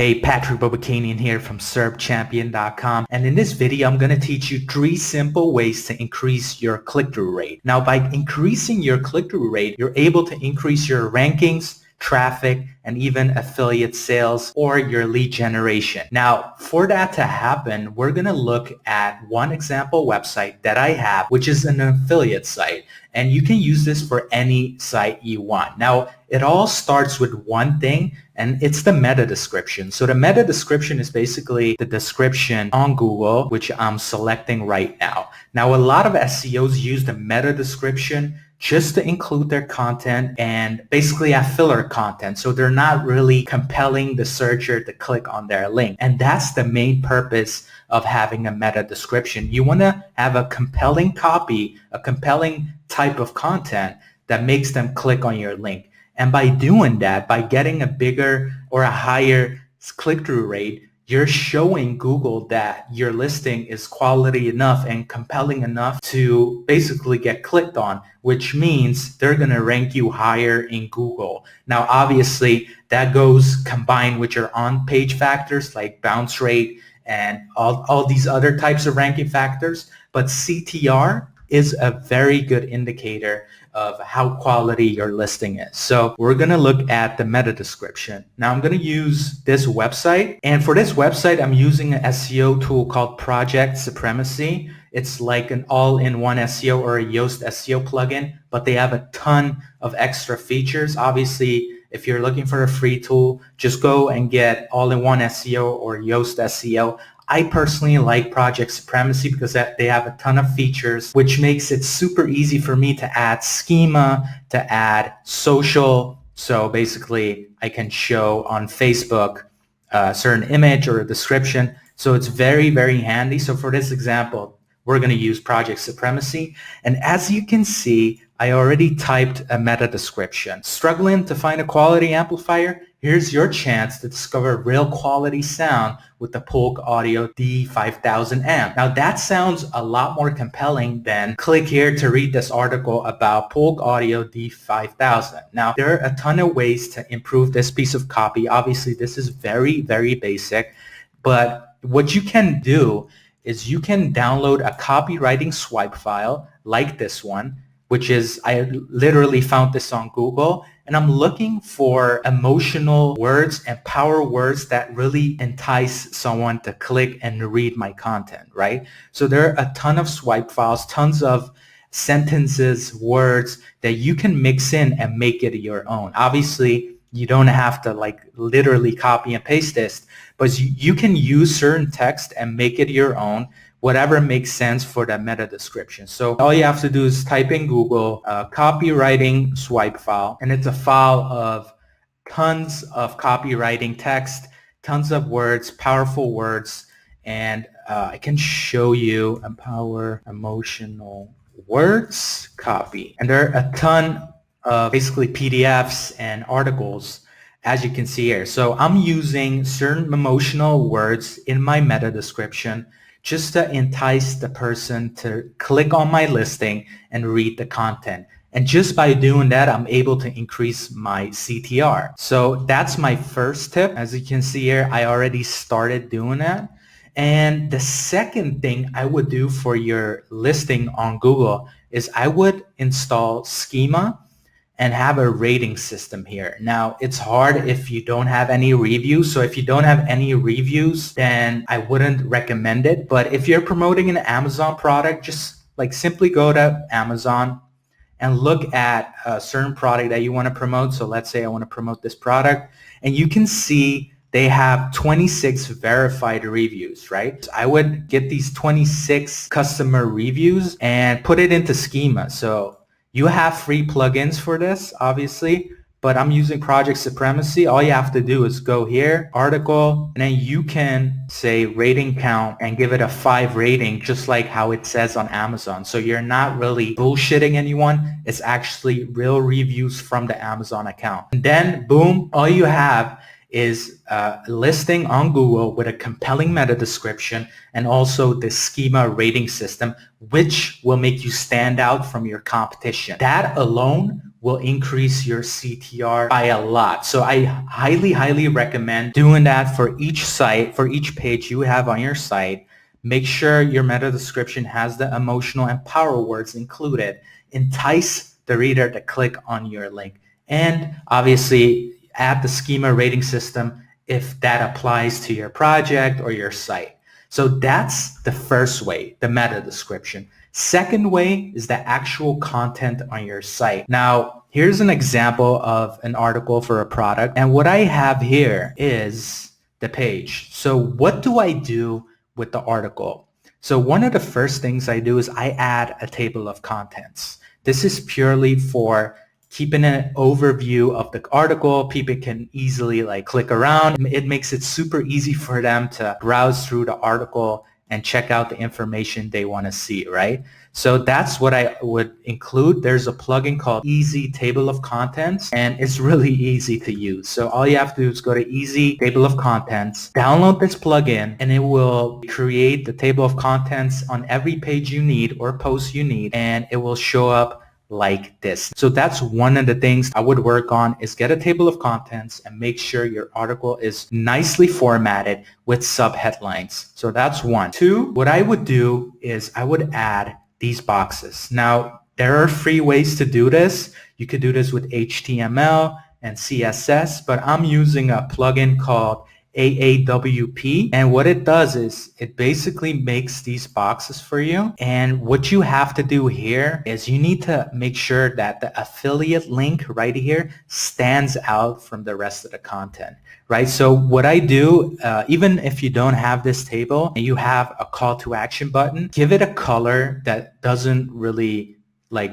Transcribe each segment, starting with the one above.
Hey, Patrick Bobakanian here from SERPchampion.com, and in this video I'm going to teach you 3 simple ways to increase your click-through rate. Now, by increasing your click-through rate, you're able to increase your rankings, traffic, and even affiliate sales or your lead generation. Now, for that to happen, we're going to look at one example website that I have, which is an affiliate site. And you can use this for any site you want. Now, it all starts with one thing, and it's the meta description. So the meta description is basically the description on Google, which I'm selecting right now. Now, a lot of SEOs use the meta description just to include their content and basically have filler content. So they're not really compelling the searcher to click on their link. And that's the main purpose of having a meta description. You want to have a compelling copy, a compelling type of content that makes them click on your link. And by doing that, by getting a bigger or a higher click-through rate, you're showing Google that your listing is quality enough and compelling enough to basically get clicked on, which means they're going to rank you higher in Google. Now, obviously, that goes combined with your on-page factors like bounce rate and all these other types of ranking factors. But CTR is a very good indicator of how quality your listing is. So we're going to look at the meta description. Now I'm going to use this website. And for this website, I'm using an SEO tool called Project Supremacy. It's like an all-in-one SEO or a Yoast SEO plugin, but they have a ton of extra features. Obviously, if you're looking for a free tool, just go and get all-in-one SEO or Yoast SEO. I personally like Project Supremacy because they have a ton of features, which makes it super easy for me to add schema, to add social. So basically, I can show on Facebook a certain image or a description. So it's very, very handy. So for this example, we're going to use Project Supremacy. And as you can see, I already typed a meta description. Struggling to find a quality amplifier? Here's your chance to discover real quality sound with the Polk Audio D5000 amp. Now that sounds a lot more compelling than click here to read this article about Polk Audio D5000. Now there are a ton of ways to improve this piece of copy. Obviously this is very, very basic, but what you can do is you can download a copywriting swipe file like this one, which is, I literally found this on Google, and I'm looking for emotional words and power words that really entice someone to click and read my content, right? So there are a ton of swipe files, tons of sentences, words that you can mix in and make it your own. Obviously, you don't have to like literally copy and paste this, but you can use certain text and make it your own, whatever makes sense for the meta description. So all you have to do is type in Google copywriting swipe file, and it's a file of tons of copywriting text, tons of words, powerful words, and I can show you empower emotional words copy. And there are a ton of basically PDFs and articles, as you can see here. So I'm using certain emotional words in my meta description just to entice the person to click on my listing and read the content. And just by doing that, I'm able to increase my CTR. So that's my first tip. As you can see here, I already started doing that. And the second thing I would do for your listing on Google is I would install schema and have a rating system here. Now, it's hard if you don't have any reviews. So if you don't have any reviews, then I wouldn't recommend it. But if you're promoting an Amazon product, just like simply go to Amazon and look at a certain product that you want to promote. So let's say I want to promote this product, and you can see they have 26 verified reviews, right? So I would get these 26 customer reviews and put it into schema. So you have free plugins for this, obviously, but I'm using Project Supremacy. All you have to do is go here, article, and then you can say rating count and give it a 5 rating, just like how it says on Amazon. So you're not really bullshitting anyone. It's actually real reviews from the Amazon account. And then, boom, all you have is listing on Google with a compelling meta description and also the schema rating system, which will make you stand out from your competition. That alone will increase your CTR by a lot. So I highly recommend doing that for each site, for each page you have on your site. Make sure your meta description has the emotional and power words included. Entice the reader to click on your link. And obviously add the schema rating system if that applies to your project or your site. So that's the first way, the meta description. Second way is the actual content on your site. Now, here's an example of an article for a product. And what I have here is the page. So what do I do with the article? So one of the first things I do is I add a table of contents. This is purely for keeping an overview of the article. People can easily click around. It makes it super easy for them to browse through the article and check out the information they want to see, right? So that's what I would include. There's a plugin called Easy Table of Contents, and it's really easy to use. So all you have to do is go to Easy Table of Contents, download this plugin, and it will create the table of contents on every page you need or post you need, and it will show up like this. So that's one of the things I would work on, is get a table of contents and make sure your article is nicely formatted with subheadlines. So that's one. Two, what I would do is I would add these boxes. Now, there are free ways to do this. You could do this with HTML and CSS, but I'm using a plugin called AAWP, and what it does is it basically makes these boxes for you. And what you have to do here is you need to make sure that the affiliate link right here stands out from the rest of the content, right? So what I do, even if you don't have this table and you have a call to action button, give it a color that doesn't really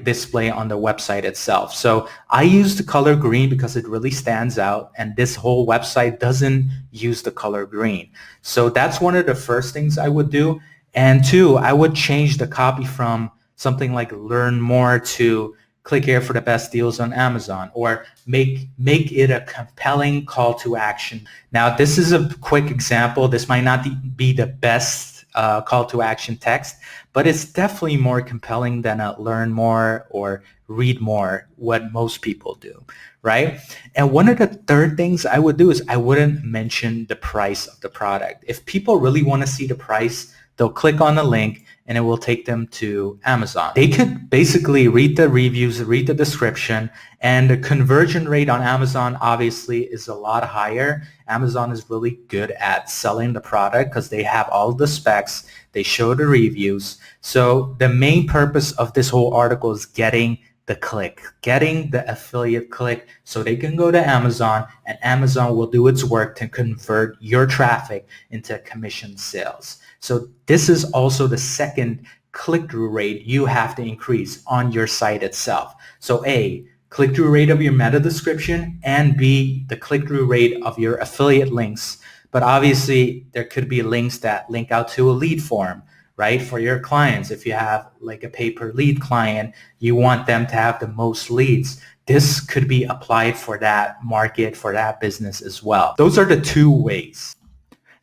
display on the website itself. So I use the color green because it really stands out, and this whole website doesn't use the color green. So that's one of the first things I would do. And two, I would change the copy from something like learn more to click here for the best deals on Amazon, or make it a compelling call to action. Now, this is a quick example. This might not be the best call to action text, but it's definitely more compelling than a learn more or read more, what most people do, right? And one of the third things I would do is I wouldn't mention the price of the product. If people really want to see the price, they'll click on the link and it will take them to Amazon. They could basically read the reviews, read the description, and the conversion rate on Amazon obviously is a lot higher. Amazon is really good at selling the product because they have all the specs, they show the reviews. So the main purpose of this whole article is getting the click, getting the affiliate click so they can go to Amazon, and Amazon will do its work to convert your traffic into commission sales. So this is also the second click-through rate you have to increase on your site itself. So A, click-through rate of your meta description, and B, the click-through rate of your affiliate links. But obviously there could be links that link out to a lead form, right? For your clients, if you have a pay-per-lead client, you want them to have the most leads. This could be applied for that market, for that business as well. Those are the two ways.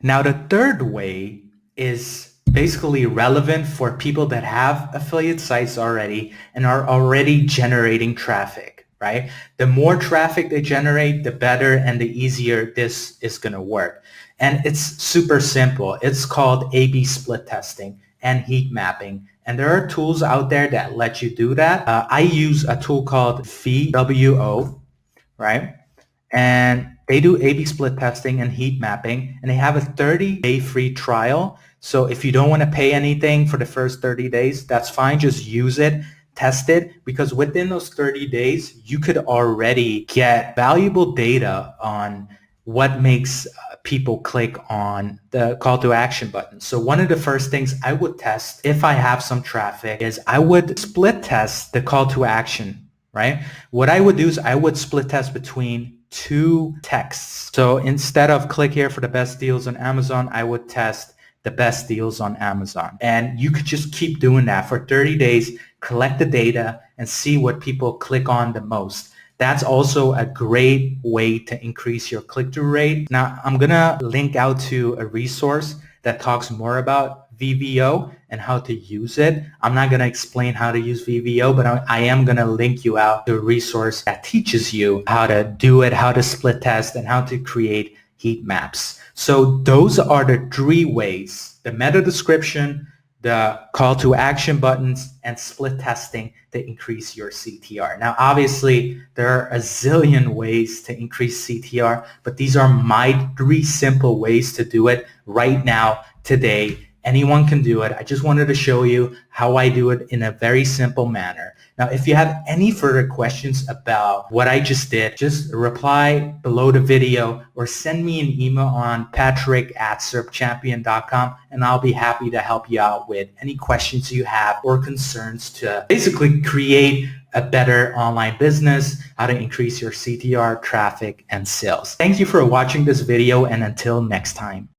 Now, the third way is basically relevant for people that have affiliate sites already and are already generating traffic, right? The more traffic they generate, the better and the easier this is going to work. And it's super simple. It's called A/B split testing and heat mapping. And there are tools out there that let you do that. I use a tool called VWO, right? And they do A/B split testing and heat mapping, and they have a 30-day free trial. So if you don't want to pay anything for the first 30 days, that's fine. Just use it, test it, because within those 30 days, you could already get valuable data on what makes people click on the call to action button. So one of the first things I would test if I have some traffic is I would split test the call to action, right? What I would do is I would split test between two texts. So instead of click here for the best deals on Amazon, I would test the best deals on Amazon. And you could just keep doing that for 30 days, collect the data and see what people click on the most. That's also a great way to increase your click-through rate. Now, I'm going to link out to a resource that talks more about VVO and how to use it. I'm not going to explain how to use VVO, but I am going to link you out to a resource that teaches you how to do it, how to split test, and how to create heat maps. So those are the 3 ways: the meta description, the call to action buttons, and split testing to increase your CTR. Now, obviously, there are a zillion ways to increase CTR, but these are my 3 simple ways to do it right now, today. Anyone can do it. I just wanted to show you how I do it in a very simple manner. Now, if you have any further questions about what I just did, just reply below the video or send me an email on patrick@serpchampion.com, and I'll be happy to help you out with any questions you have or concerns to basically create a better online business, how to increase your CTR, traffic, and sales. Thank you for watching this video, and until next time.